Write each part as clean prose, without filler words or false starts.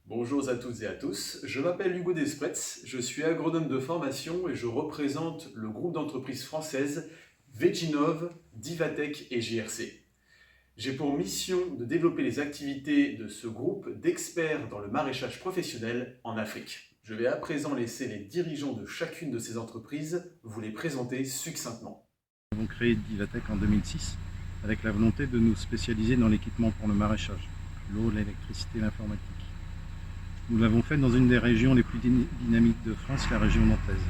Bonjour à toutes et à tous, je m'appelle Hugo Despretz, je suis agronome de formation et je représente le groupe d'entreprises françaises Veginov, Divatec et JRC. J'ai pour mission de développer les activités de ce groupe d'experts dans le maraîchage professionnel en Afrique. Je vais à présent laisser les dirigeants de chacune de ces entreprises vous les présenter succinctement. Nous avons créé Divatec en 2006 avec la volonté de nous spécialiser dans l'équipement pour le maraîchage, l'eau, l'électricité, l'informatique. Nous l'avons fait dans une des régions les plus dynamiques de France, la région nantaise.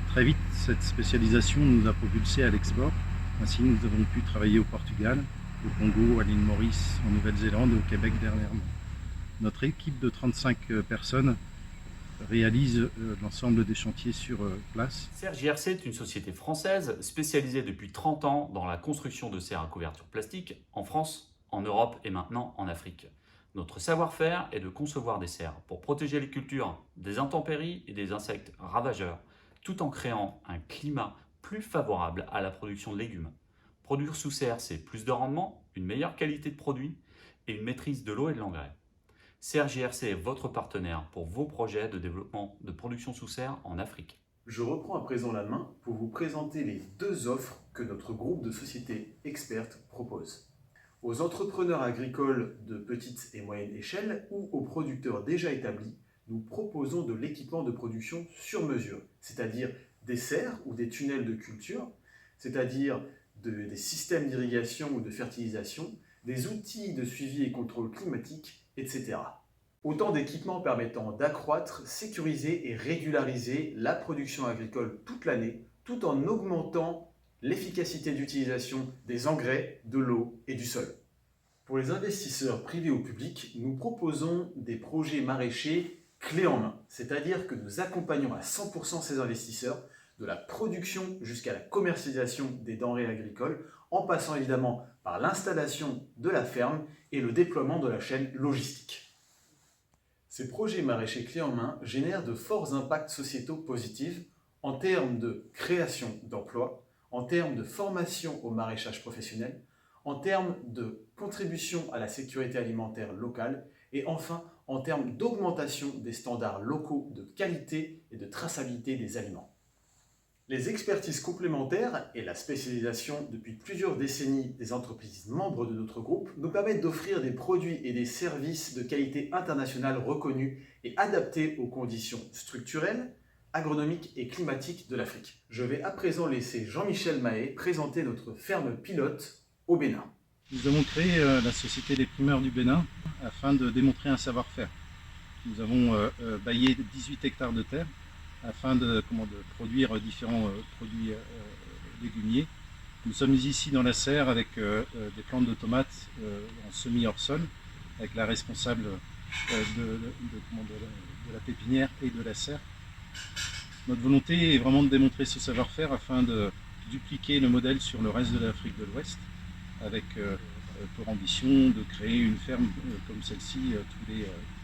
Très vite, cette spécialisation nous a propulsés à l'export. Ainsi, nous avons pu travailler au Portugal, au Congo, à l'île Maurice, en Nouvelle-Zélande et au Québec dernièrement. Notre équipe de 35 personnes réalise l'ensemble des chantiers sur place. Serre JRC est une société française spécialisée depuis 30 ans dans la construction de serres à couverture plastique en France, en Europe et maintenant en Afrique. Notre savoir-faire est de concevoir des serres pour protéger les cultures des intempéries et des insectes ravageurs, tout en créant un climat plus favorable à la production de légumes. Produire sous serre, c'est plus de rendement, une meilleure qualité de produit et une maîtrise de l'eau et de l'engrais. Serre JRC est votre partenaire pour vos projets de développement de production sous serre en Afrique. Je reprends à présent la main pour vous présenter les deux offres que notre groupe de sociétés expertes propose. Aux entrepreneurs agricoles de petite et moyenne échelle ou aux producteurs déjà établis, nous proposons de l'équipement de production sur mesure, c'est-à-dire des serres ou des tunnels de culture, c'est-à-dire des systèmes d'irrigation ou de fertilisation, des outils de suivi et contrôle climatique, etc. Autant d'équipements permettant d'accroître, sécuriser et régulariser la production agricole toute l'année, tout en augmentant l'efficacité d'utilisation des engrais, de l'eau et du sol. Pour les investisseurs privés ou publics, nous proposons des projets maraîchers clés en main, c'est-à-dire que nous accompagnons à 100% ces investisseurs de la production jusqu'à la commercialisation des denrées agricoles, en passant évidemment par l'installation de la ferme et le déploiement de la chaîne logistique. Ces projets maraîchers clés en main génèrent de forts impacts sociétaux positifs en termes de création d'emplois, en termes de formation au maraîchage professionnel, en termes de contribution à la sécurité alimentaire locale et enfin en termes d'augmentation des standards locaux de qualité et de traçabilité des aliments. Les expertises complémentaires et la spécialisation depuis plusieurs décennies des entreprises membres de notre groupe nous permettent d'offrir des produits et des services de qualité internationale reconnus et adaptés aux conditions structurelles, agronomiques et climatiques de l'Afrique. Je vais à présent laisser Jean-Michel Mahé présenter notre ferme pilote au Bénin. Nous avons créé la Société des primeurs du Bénin afin de démontrer un savoir-faire. Nous avons baillé 18 hectares de terre afin de produire différents produits légumiers. Nous sommes ici dans la serre avec des plantes de tomates en semis hors sol, avec la responsable de la pépinière et de la serre. Notre volonté est vraiment de démontrer ce savoir-faire afin de dupliquer le modèle sur le reste de l'Afrique de l'Ouest, avec pour ambition de créer une ferme comme celle-ci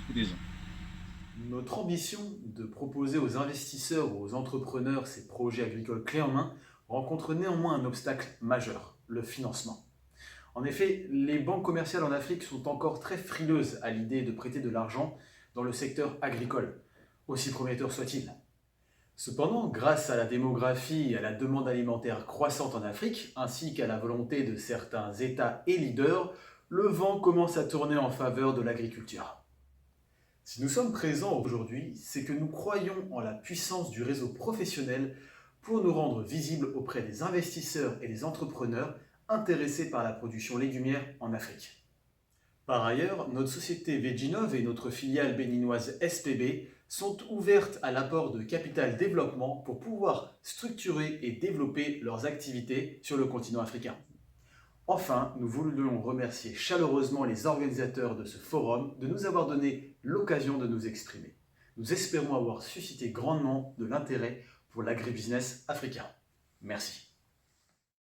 tous les ans. Notre ambition de proposer aux investisseurs ou aux entrepreneurs ces projets agricoles clés en main rencontre néanmoins un obstacle majeur, le financement. En effet, les banques commerciales en Afrique sont encore très frileuses à l'idée de prêter de l'argent dans le secteur agricole, aussi prometteur soit-il. Cependant, grâce à la démographie et à la demande alimentaire croissante en Afrique, ainsi qu'à la volonté de certains États et leaders, le vent commence à tourner en faveur de l'agriculture. Si nous sommes présents aujourd'hui, c'est que nous croyons en la puissance du réseau professionnel pour nous rendre visibles auprès des investisseurs et des entrepreneurs intéressés par la production légumière en Afrique. Par ailleurs, notre société Veginov et notre filiale béninoise SPB sont ouvertes à l'apport de capital développement pour pouvoir structurer et développer leurs activités sur le continent africain. Enfin, nous voulions remercier chaleureusement les organisateurs de ce forum de nous avoir donné l'occasion de nous exprimer. Nous espérons avoir suscité grandement de l'intérêt pour l'agribusiness africain. Merci.